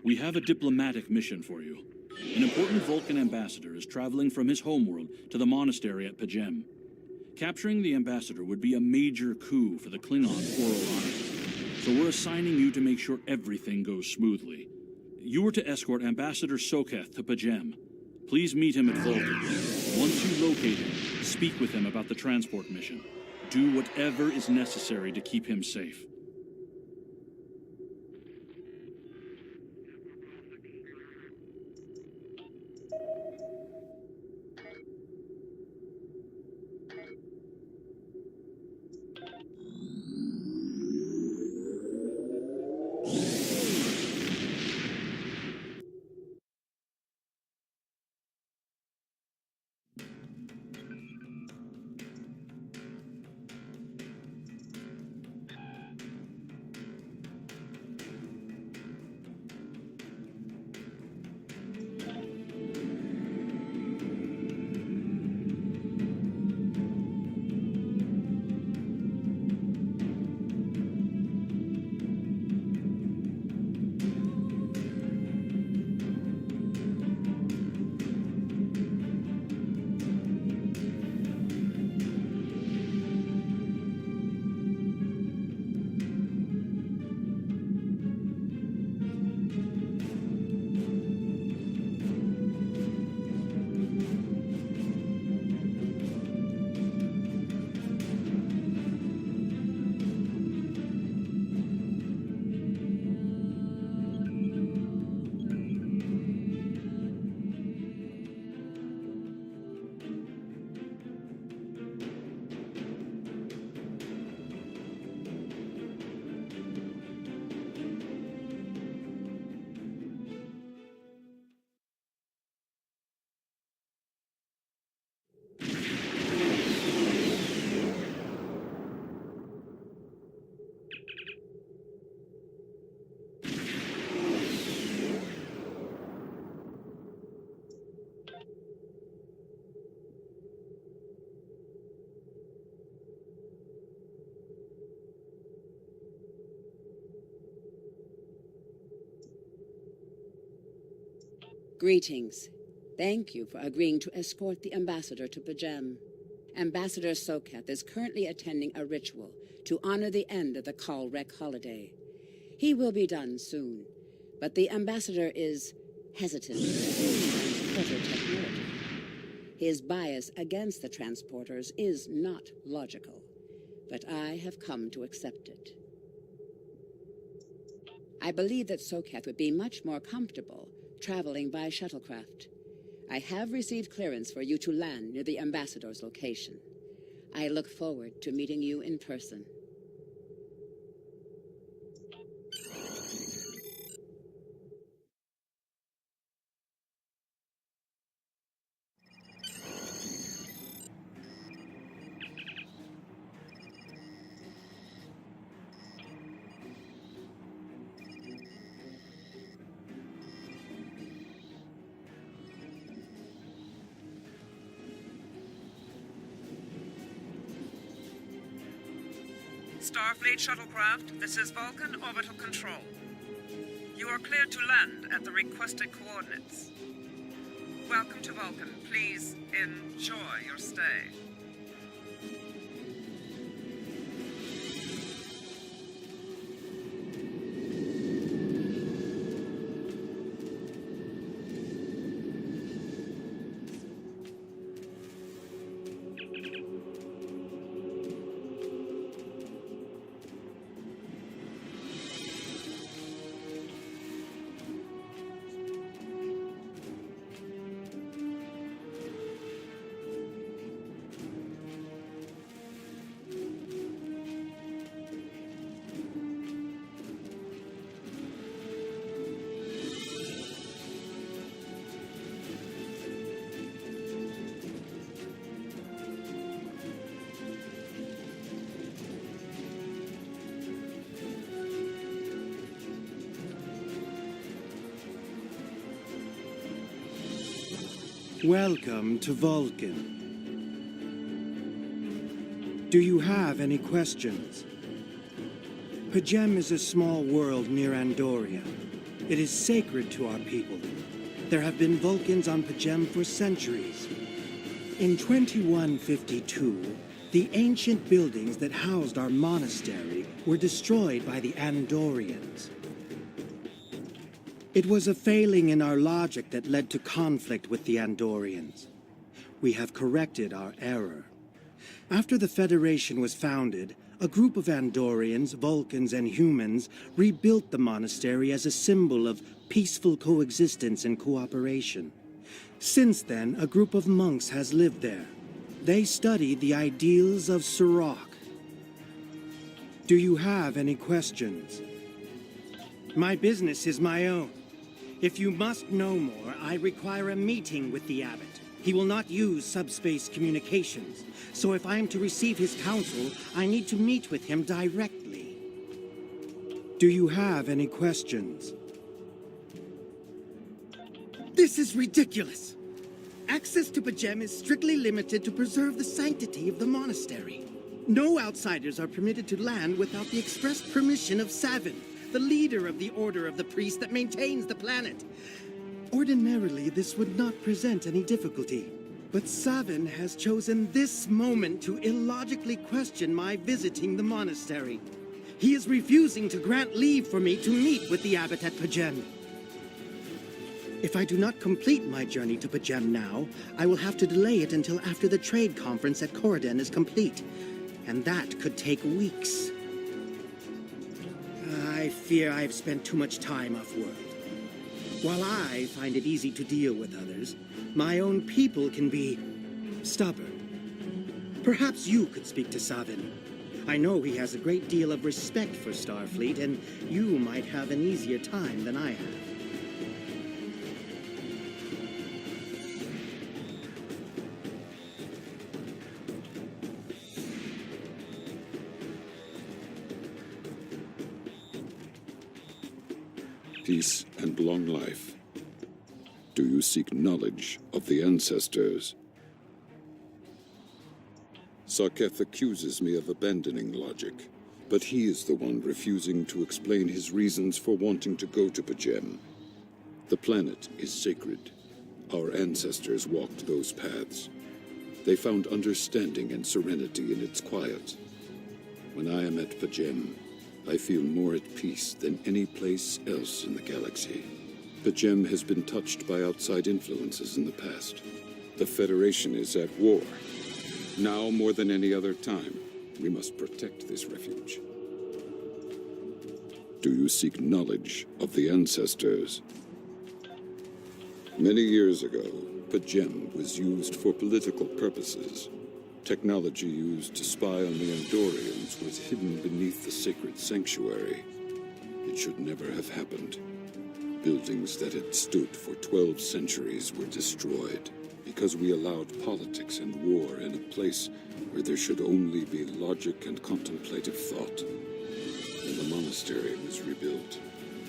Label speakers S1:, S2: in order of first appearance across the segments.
S1: We have a diplomatic mission for you. An important Vulcan ambassador is traveling from his homeworld to the monastery at Pajem. Capturing the ambassador would be a major coup for the Klingon Oral Alliance, so we're assigning you to make sure everything goes smoothly. You are to escort Ambassador Soketh to Pajem. Please meet him at Vulcan. Once you locate him, speak with him about the transport mission. Do whatever is necessary to keep him safe.
S2: Greetings. Thank you for agreeing to escort the ambassador to Pajem. Ambassador Soketh is currently attending a ritual to honor the end of the Kalrek holiday. He will be done soon, but the ambassador is hesitant to use transporter technology. His bias against the transporters is not logical, but I have come to accept it. I believe that Soketh would be much more comfortable traveling by shuttlecraft. I have received clearance for you to land near the ambassador's location. I look forward to meeting you in person.
S3: Starfleet shuttlecraft, this is Vulcan Orbital Control. You are cleared to land at the requested coordinates. Welcome to Vulcan. Please enjoy your stay.
S4: Welcome to Vulcan. Do you have any questions? Pajem is a small world near Andoria. It is sacred to our people. There have been Vulcans on Pajem for centuries. In 2152, the ancient buildings that housed our monastery were destroyed by the Andorians. It was a failing in our logic that led to conflict with the Andorians. We have corrected our error. After the Federation was founded, a group of Andorians, Vulcans, and humans rebuilt the monastery as a symbol of peaceful coexistence and cooperation. Since then, a group of monks has lived there. They study the ideals of Sirach. Do you have any questions? My business is my own. If you must know more, I require a meeting with the abbot. He will not use subspace communications, so if I am to receive his counsel, I need to meet with him directly. Do you have any questions? This is ridiculous! Access to Pajem is strictly limited to preserve the sanctity of the monastery. No outsiders are permitted to land without the express permission of Savin, the leader of the Order of the Priest that maintains the planet. Ordinarily, this would not present any difficulty, but Savin has chosen this moment to illogically question my visiting the monastery. He is refusing to grant leave for me to meet with the abbot at Pajem. If I do not complete my journey to Pajem now, I will have to delay it until after the trade conference at Corridon is complete, and that could take weeks. I fear I've spent too much time off-world. While I find it easy to deal with others, my own people can be stubborn. Perhaps you could speak to Savin. I know he has a great deal of respect for Starfleet, and you might have an easier time than I have.
S5: Peace and long life. Do you seek knowledge of the ancestors? Sarketh accuses me of abandoning logic, but he is the one refusing to explain his reasons for wanting to go to Pajem. The planet is sacred. Our ancestors walked those paths. They found understanding and serenity in its quiet. When I am at Pajem, I feel more at peace than any place else in the galaxy. Pajem has been touched by outside influences in the past. The Federation is at war. Now more than any other time, we must protect this refuge. Do you seek knowledge of the ancestors? Many years ago, Pajem was used for political purposes. Technology used to spy on the Andorians was hidden beneath the sacred sanctuary. It should never have happened. Buildings that had stood for 12 centuries were destroyed because we allowed politics and war in a place where there should only be logic and contemplative thought. When the monastery was rebuilt,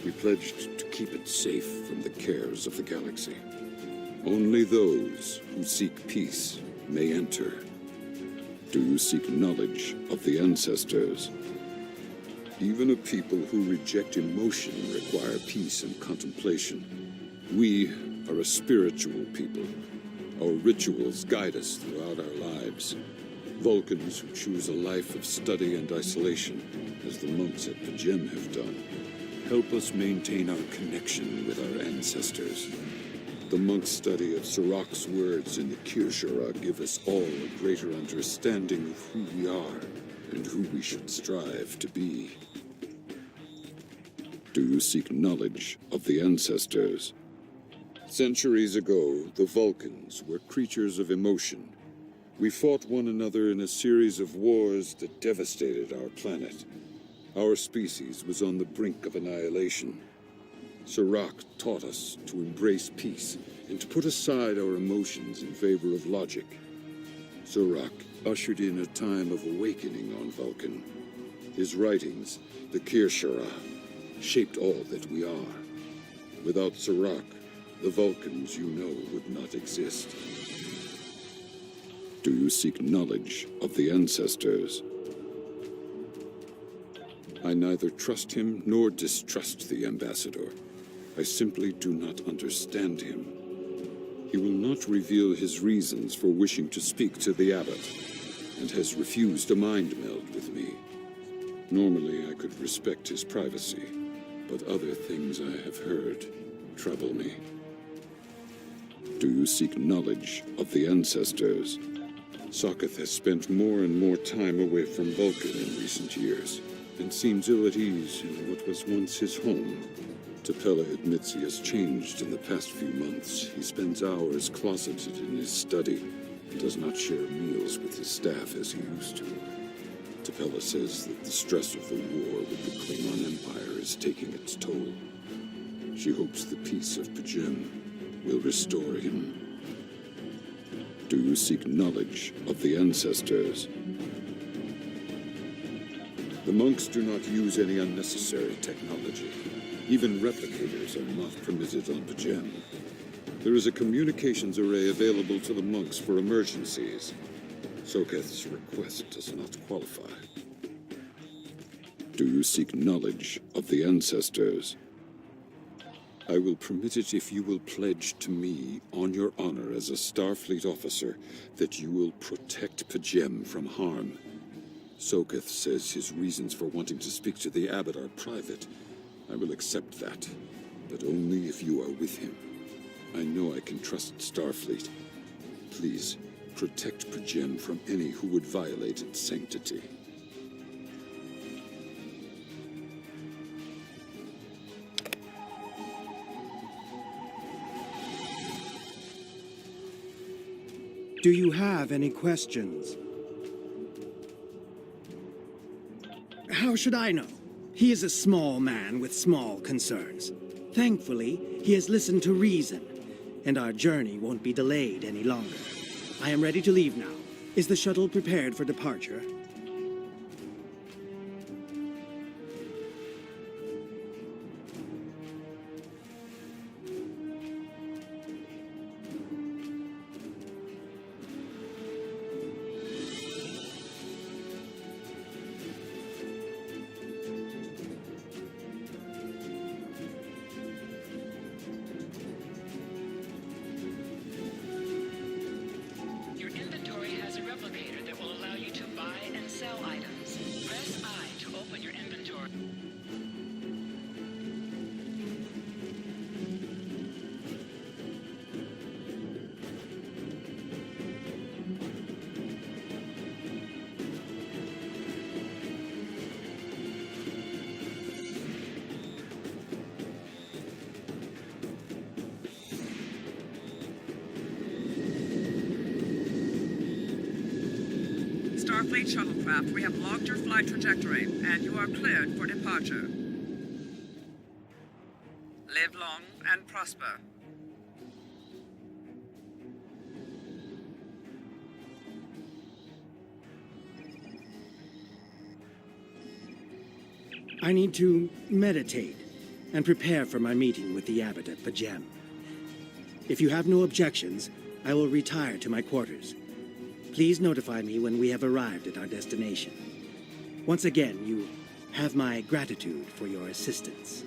S5: we pledged to keep it safe from the cares of the galaxy. Only those who seek peace may enter. Do you seek knowledge of the ancestors? Even a people who reject emotion require peace and contemplation. We are a spiritual people. Our rituals guide us throughout our lives. Vulcans who choose a life of study and isolation, as the monks at Pajem have done, help us maintain our connection with our ancestors. The monk's study of Sirach's words in the Kirshara give us all a greater understanding of who we are and who we should strive to be. Do you seek knowledge of the ancestors? Centuries ago, the Vulcans were creatures of emotion. We fought one another in a series of wars that devastated our planet. Our species was on the brink of annihilation. Sirach taught us to embrace peace and to put aside our emotions in favor of logic. Sirach ushered in a time of awakening on Vulcan. His writings, the Kirshara, shaped all that we are. Without Sirach, the Vulcans you know would not exist. Do you seek knowledge of the ancestors? I neither trust him nor distrust the ambassador. I simply do not understand him. He will not reveal his reasons for wishing to speak to the abbot, and has refused a mind meld with me. Normally, I could respect his privacy, but other things I have heard trouble me. Do you seek knowledge of the ancestors? Sokath has spent more and more time away from Vulcan in recent years, and seems ill at ease in what was once his home. Tapella admits he has changed in the past few months. He spends hours closeted in his study, and does not share meals with his staff as he used to. Tapella says that the stress of the war with the Klingon Empire is taking its toll. She hopes the peace of Pajem will restore him. Do you seek knowledge of the ancestors? The monks do not use any unnecessary technology. Even replicators are not permitted on Pajem. There is a communications array available to the monks for emergencies. Sokath's request does not qualify. Do you seek knowledge of the ancestors? I will permit it if you will pledge to me, on your honor as a Starfleet officer, that you will protect Pajem from harm. Sokath says his reasons for wanting to speak to the abbot are private. I will accept that, but only if you are with him. I know I can trust Starfleet. Please, protect Pajem from any who would violate its sanctity.
S4: Do you have any questions? How should I know? He is a small man with small concerns. Thankfully, he has listened to reason, and our journey won't be delayed any longer. I am ready to leave now. Is the shuttle prepared for departure?
S6: Your inventory has a replicator that will allow you to buy and sell items. Press I to open your inventory.
S3: Starfleet shuttlecraft, we have logged your flight trajectory, and you are cleared for departure. Live long and prosper.
S4: I need to meditate and prepare for my meeting with the abbot at Pajem. If you have no objections, I will retire to my quarters. Please notify me when we have arrived at our destination. Once again, you have my gratitude for your assistance.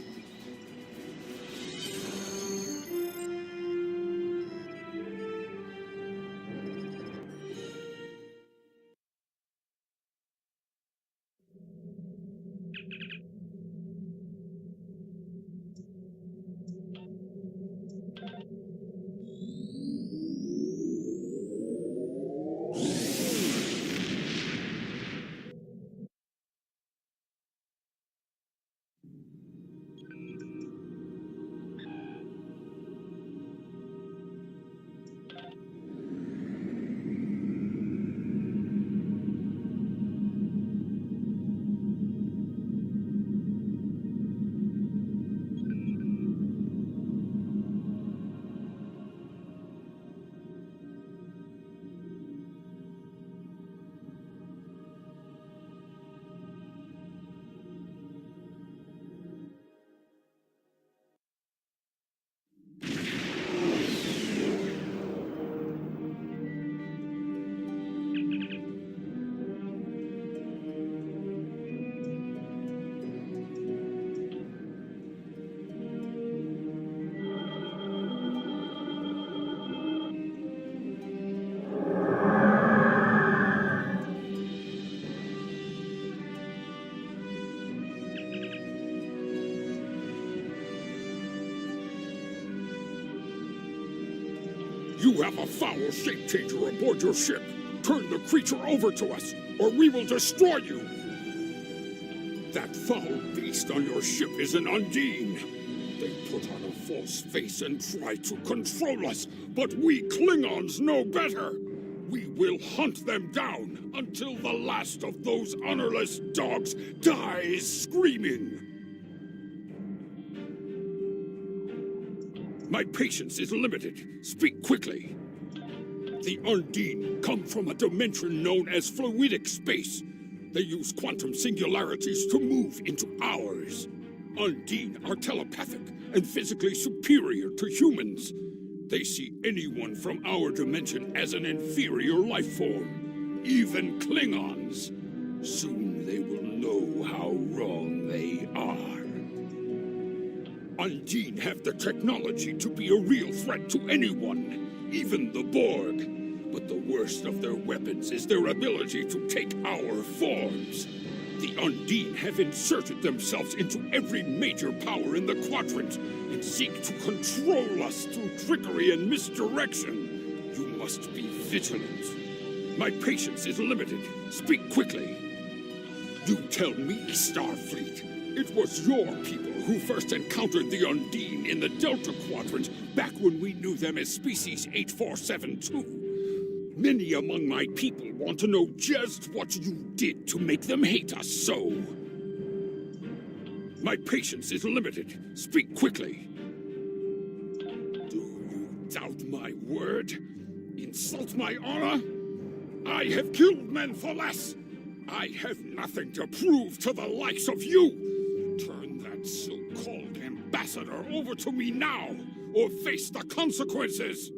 S5: You have a foul shape-changer aboard your ship. Turn the creature over to us, or we will destroy you! That foul beast on your ship is an Undine. They put on a false face and try to control us, but we Klingons know better! We will hunt them down until the last of those honorless dogs dies screaming! My patience is limited. Speak quickly. The Undine come from a dimension known as fluidic space. They use quantum singularities to move into ours. Undine are telepathic and physically superior to humans. They see anyone from our dimension as an inferior life form, even Klingons. Soon they will know how wrong they are. Undine have the technology to be a real threat to anyone, even the Borg. But the worst of their weapons is their ability to take our forms. The Undine have inserted themselves into every major power in the quadrant and seek to control us through trickery and misdirection. You must be vigilant. My patience is limited. Speak quickly. You tell me, Starfleet. It was your people who first encountered the Undine in the Delta Quadrant back when we knew them as Species 8472. Many among my people want to know just what you did to make them hate us so. My patience is limited. Speak quickly. Do you doubt my word? Insult my honor? I have killed men for less. I have nothing to prove to the likes of you. Turn that so-called ambassador over to me now, or face the consequences!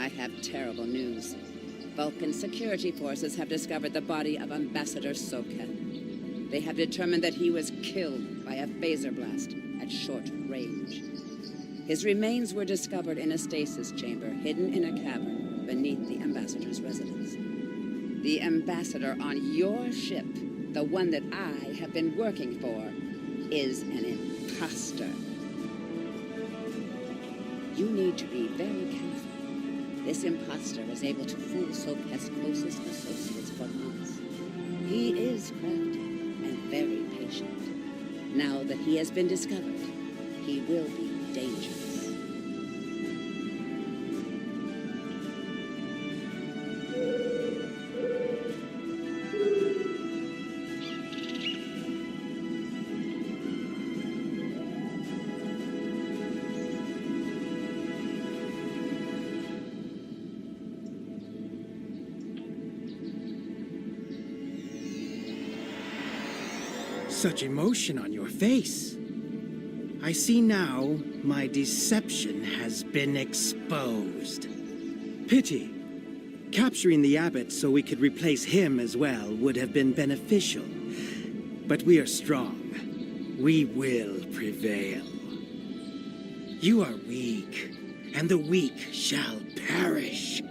S2: I have terrible news. Vulcan security forces have discovered the body of Ambassador Soket. They have determined that he was killed by a phaser blast at short range. His remains were discovered in a stasis chamber hidden in a cavern beneath the Ambassador's residence. The Ambassador on your ship, the one that I have been working for, is an imposter. You need to be very careful. This imposter was able to fool Soket's closest associates for months. He is crafty and very patient. Now that he has been discovered, he will be dangerous.
S4: Such emotion on your face. I see now my deception has been exposed. Pity. Capturing the abbot so we could replace him as well would have been beneficial. But we are strong. We will prevail. You are weak, and the weak shall perish.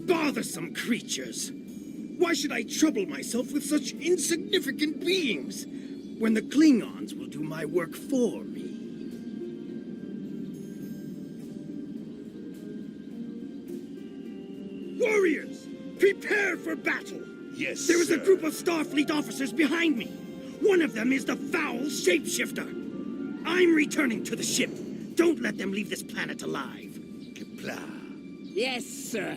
S4: Bothersome creatures! Why should I trouble myself with such insignificant beings, when the Klingons will do my work for me? Warriors! Prepare for battle!
S7: Yes,
S4: There is a
S7: sir.
S4: group of Starfleet officers behind me. One of them is the foul shapeshifter. I'm returning to the ship. Don't let them leave this planet alive.
S7: Kapla.
S2: Yes, sir.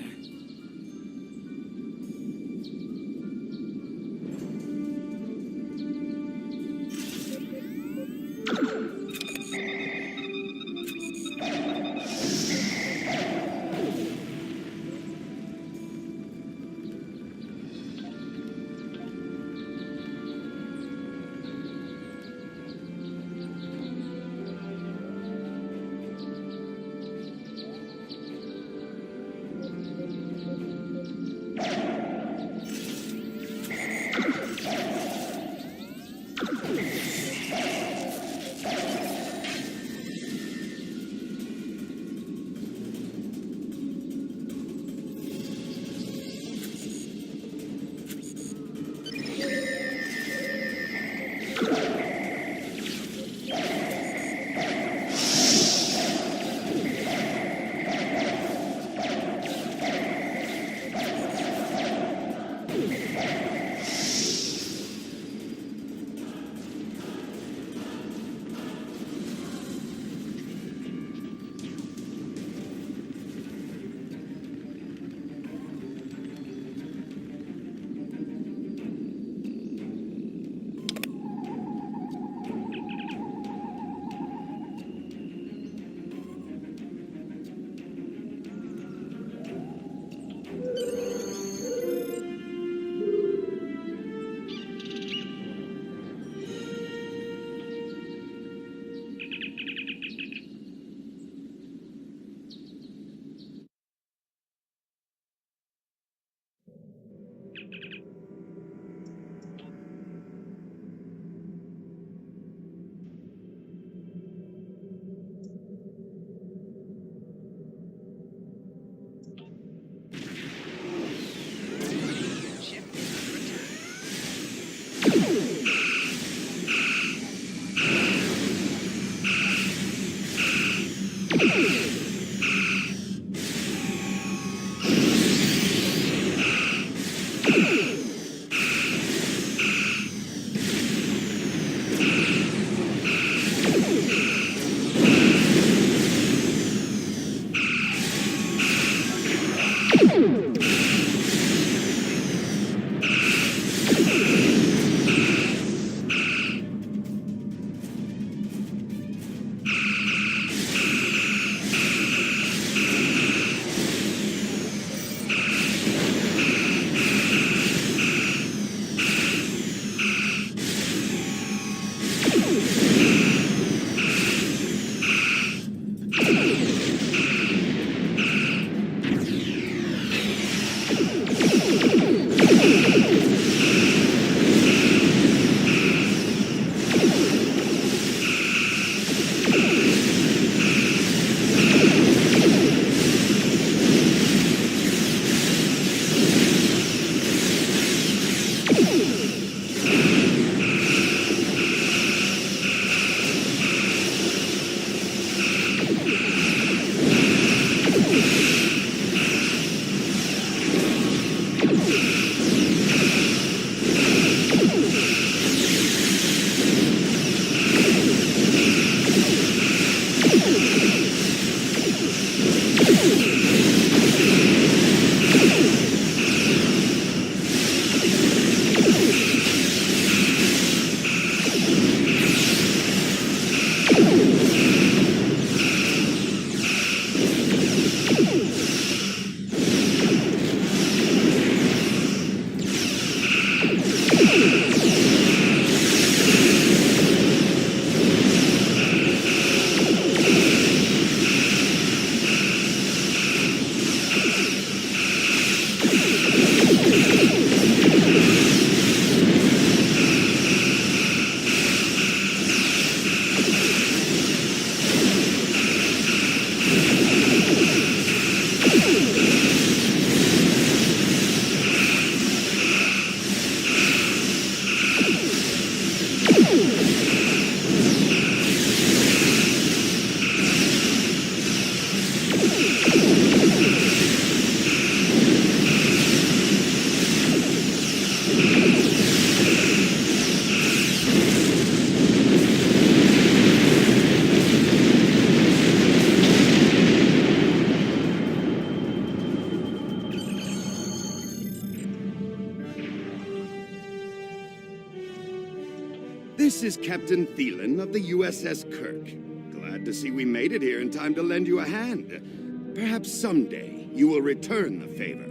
S7: This is Captain Thielen of the USS Kirk. Glad to see we made it here in time to lend you a hand. Perhaps someday you will return the favor.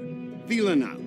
S7: Thielen out.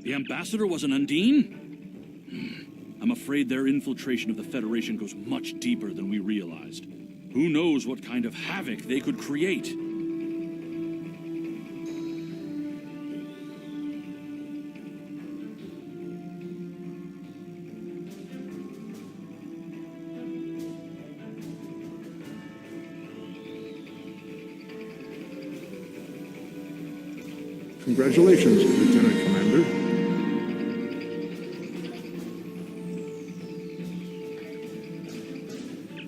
S1: The ambassador was an Undine? I'm afraid their infiltration of the Federation goes much deeper than we realized. Who knows what kind of havoc they could create?
S8: Congratulations, Lieutenant Commander.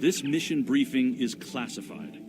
S1: This mission briefing is classified.